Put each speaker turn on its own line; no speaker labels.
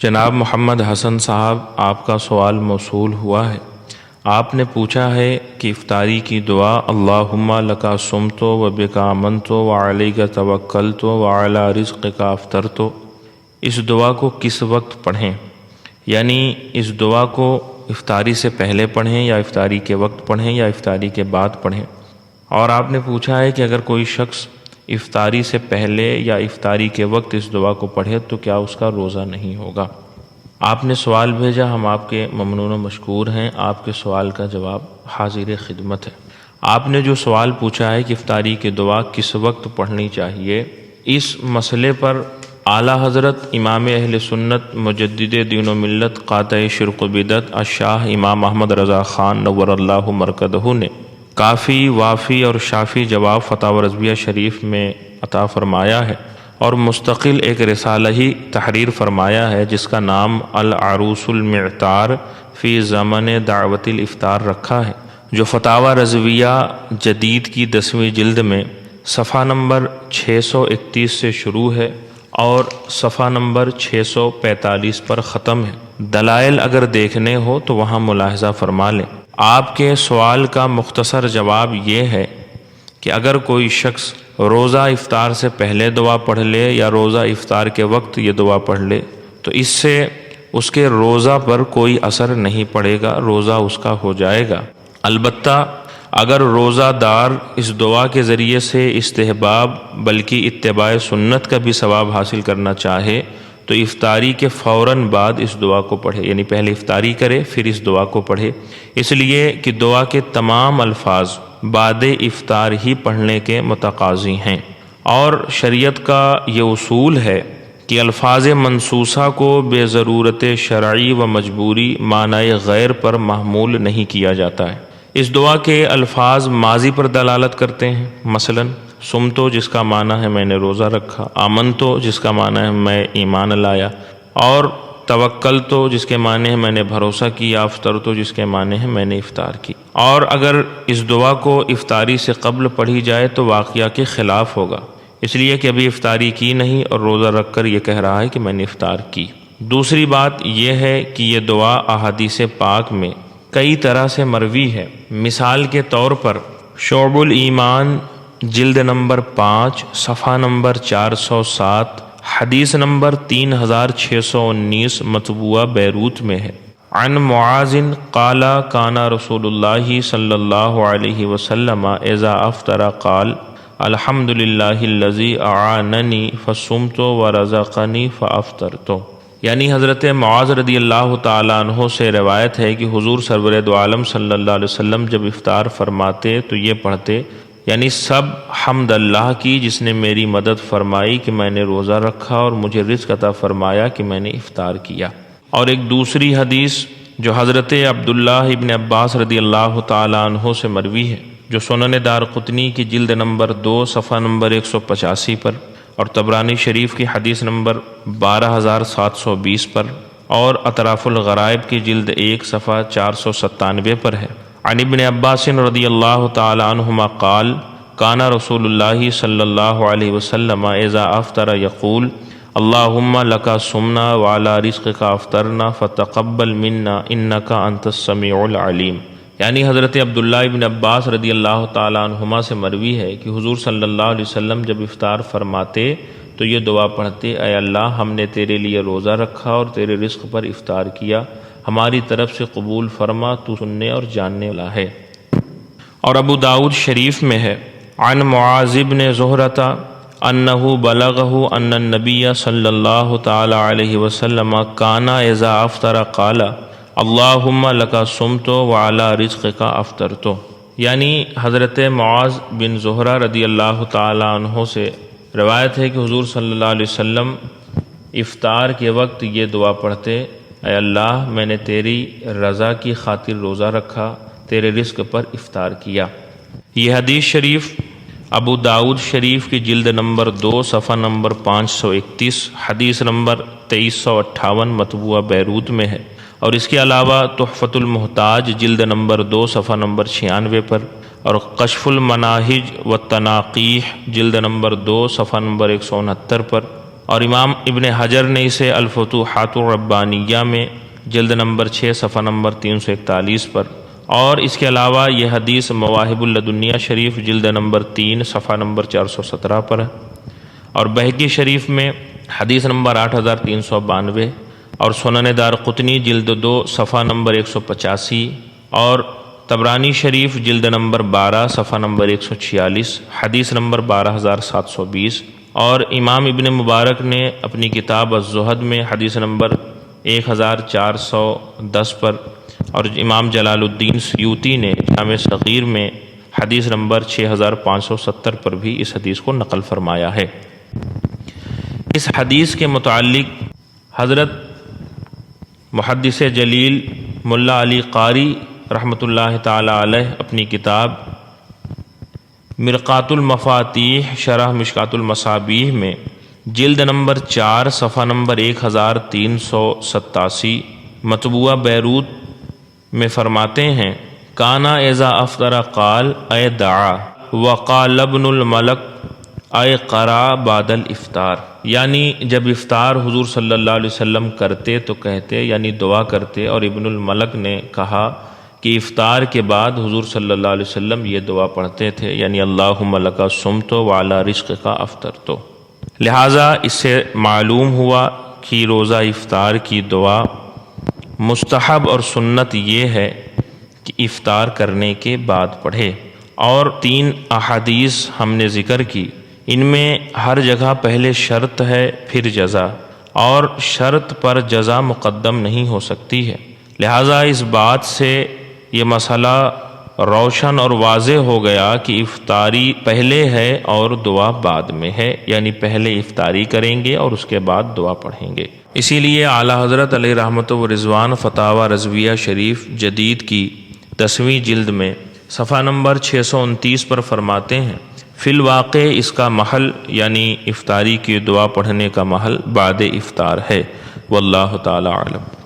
جناب محمد حسن صاحب، آپ کا سوال موصول ہوا ہے۔ آپ نے پوچھا ہے کہ افطاری کی دعا اللہم لکا صمت و بکا آمنت و علیک توکلت و علی رزقک افطرت، اس دعا کو کس وقت پڑھیں؟ یعنی اس دعا کو افطاری سے پہلے پڑھیں یا افطاری کے وقت پڑھیں یا افطاری کے بعد پڑھیں؟ اور آپ نے پوچھا ہے کہ اگر کوئی شخص افطاری سے پہلے یا افطاری کے وقت اس دعا کو پڑھے تو کیا اس کا روزہ نہیں ہوگا؟ آپ نے سوال بھیجا، ہم آپ کے ممنون و مشکور ہیں۔ آپ کے سوال کا جواب حاضر خدمت ہے۔ آپ نے جو سوال پوچھا ہے کہ افطاری کی دعا کس وقت پڑھنی چاہیے، اس مسئلے پر اعلیٰ حضرت امام اہل سنت مجدد دین و ملت قاطع شرک و بدعت الشاہ امام احمد رضا خان نور اللہ مرکزہ نے کافی، وافی اور شافی جواب فتاوی رضویہ شریف میں عطا فرمایا ہے، اور مستقل ایک رسالہ ہی تحریر فرمایا ہے جس کا نام العروس المعطار فی زمن دعوت الافطار رکھا ہے، جو فتاوی رضویہ جدید کی 10ویں جلد میں صفحہ نمبر 631 سے شروع ہے اور صفحہ نمبر 645 پر ختم ہے۔ دلائل اگر دیکھنے ہو تو وہاں ملاحظہ فرما لیں۔ آپ کے سوال کا مختصر جواب یہ ہے کہ اگر کوئی شخص روزہ افطار سے پہلے دعا پڑھ لے یا روزہ افطار کے وقت یہ دعا پڑھ لے تو اس سے اس کے روزہ پر کوئی اثر نہیں پڑے گا، روزہ اس کا ہو جائے گا۔ البتہ اگر روزہ دار اس دعا کے ذریعے سے استحباب بلکہ اتباع سنت کا بھی ثواب حاصل کرنا چاہے تو افطاری کے فوراً بعد اس دعا کو پڑھے، یعنی پہلے افطاری کرے پھر اس دعا کو پڑھے، اس لیے کہ دعا کے تمام الفاظ بعد افطار ہی پڑھنے کے متقاضی ہیں، اور شریعت کا یہ اصول ہے کہ الفاظ منسوسہ کو بے ضرورت شرعی و مجبوری معنی غیر پر محمول نہیں کیا جاتا ہے۔ اس دعا کے الفاظ ماضی پر دلالت کرتے ہیں، مثلا صمتو جس کا معنی ہے میں نے روزہ رکھا، آمنتو جس کا معنی ہے میں ایمان لایا، اور توکلتو جس کے معنی ہے میں نے بھروسہ کیا، افطرتو جس کے معنی ہے میں نے افطار کی۔ اور اگر اس دعا کو افطاری سے قبل پڑھی جائے تو واقعہ کے خلاف ہوگا، اس لیے کہ ابھی افطاری کی نہیں اور روزہ رکھ کر یہ کہہ رہا ہے کہ میں نے افطار کی۔ دوسری بات یہ ہے کہ یہ دعا احادیث پاک میں کئی طرح سے مروی ہے۔ مثال کے طور پر شعب الایمان جلد نمبر 5 صفحہ نمبر 407 حدیث نمبر 3619 مطبوعہ بیروت میں ہے۔ عن معاذ قال کان رسول اللہ صلی اللہ علیہ وسلم اذا افطر قال الحمد للہ الذی اعاننی فصمت ورزقنی فافطرت، یعنی حضرت معاذ رضی اللہ تعالیٰ عنہ سے روایت ہے کہ حضور سرور دو عالم صلی اللہ علیہ وسلم جب افطار فرماتے تو یہ پڑھتے، یعنی سب حمد اللہ کی جس نے میری مدد فرمائی کہ میں نے روزہ رکھا اور مجھے رزق عطا فرمایا کہ میں نے افطار کیا۔ اور ایک دوسری حدیث جو حضرت عبداللہ ابن عباس رضی اللہ تعالیٰ عنہ سے مروی ہے، جو سنن دارقطنی کی جلد نمبر 2 صفحہ نمبر 185 پر اور طبرانی شریف کی حدیث نمبر 12720 پر اور اطراف الغرائب کی جلد 1 صفحہ 497 پر ہے۔ عن ابن عباس رضی اللہ تعالی عنہما قال کان رسول اللہ صلی اللہ علیہ وسلم اذا افطر یقول اللہم لکا صمنا وعلی رزقک افطرنا فتقبل منا انک انت السمیع العلیم، یعنی حضرت عبداللہ ابن عباس رضی اللہ تعالیٰ عنہما سے مروی ہے کہ حضور صلی اللہ علیہ وسلم جب افطار فرماتے تو یہ دعا پڑھتے، اے اللہ ہم نے تیرے لیے روزہ رکھا اور تیرے رزق پر افطار کیا، ہماری طرف سے قبول فرما، تو سننے اور جاننے والا ہے۔ اور ابو داؤد شریف میں ہے عن معاذ بن زہرۃ انہ بلغہ ان النبی صلی اللہ تعالی علیہ وسلم کان اذا افطر قال اللہم لکا صمت وعلی رزقک افطرت، یعنی حضرت معاذ بن زہرہ رضی اللہ تعالی عنہ سے روایت ہے کہ حضور صلی اللہ علیہ وسلم افطار کے وقت یہ دعا پڑھتے، اے اللہ میں نے تیری رضا کی خاطر روزہ رکھا، تیرے رزق پر افطار کیا۔ یہ حدیث شریف ابو داؤد شریف کی جلد نمبر 2 صفحہ نمبر 531 حدیث نمبر 2358 مطبوعہ بیروت میں ہے، اور اس کے علاوہ تحفۃ المحتاج جلد نمبر 2 صفحہ نمبر 96 پر اور کشف المناہج والتناقیح جلد نمبر 2 صفحہ نمبر 169 پر اور امام ابن حجر نے اسے الفتوحات الربانیہ میں جلد نمبر 6 صفحہ نمبر 341 پر، اور اس کے علاوہ یہ حدیث مواہب اللدنیہ شریف جلد نمبر 3 صفحہ نمبر 417 پر ہے، اور بہقی شریف میں حدیث نمبر 8392، اور سنن دارقطنی جلد 2 صفحہ نمبر 185، اور طبرانی شریف جلد نمبر 12 صفحہ نمبر 146 حدیث نمبر 12720، اور امام ابن مبارک نے اپنی کتاب الزہد میں حدیث نمبر 1410 پر، اور امام جلال الدین سیوطی نے جامع صغیر میں حدیث نمبر 6570 پر بھی اس حدیث کو نقل فرمایا ہے۔ اس حدیث کے متعلق حضرت محدث جلیل ملا علی قاری رحمۃ اللہ تعالی علیہ اپنی کتاب مرقات المفاتیح شرح مشکات المصابیح میں جلد نمبر 4 صفحہ نمبر 1387 مطبوعہ بیروت میں فرماتے ہیں، کانا اذا افطر قال اے دعا وقال ابن الملک اے قرا بعد الافطار، یعنی جب افطار حضور صلی اللہ علیہ وسلم کرتے تو کہتے یعنی دعا کرتے، اور ابن الملک نے کہا کہ افطار کے بعد حضور صلی اللہ علیہ وسلم یہ دعا پڑھتے تھے، یعنی اللہم لک صمت وعلی رزقک افطرت۔ لہٰذا اس سے معلوم ہوا کہ روزہ افطار کی دعا مستحب اور سنت یہ ہے کہ افطار کرنے کے بعد پڑھے، اور 3 احادیث ہم نے ذکر کی، ان میں ہر جگہ پہلے شرط ہے پھر جزا، اور شرط پر جزا مقدم نہیں ہو سکتی ہے، لہٰذا اس بات سے یہ مسئلہ روشن اور واضح ہو گیا کہ افطاری پہلے ہے اور دعا بعد میں ہے، یعنی پہلے افطاری کریں گے اور اس کے بعد دعا پڑھیں گے۔ اسی لیے اعلیٰ حضرت علیہ رحمت و رضوان فتاوی رضویہ شریف جدید کی 10ویں جلد میں صفحہ نمبر 629 پر فرماتے ہیں، فی الواقع اس کا محل یعنی افطاری کی دعا پڑھنے کا محل بعد افطار ہے، واللہ تعالی اعلم۔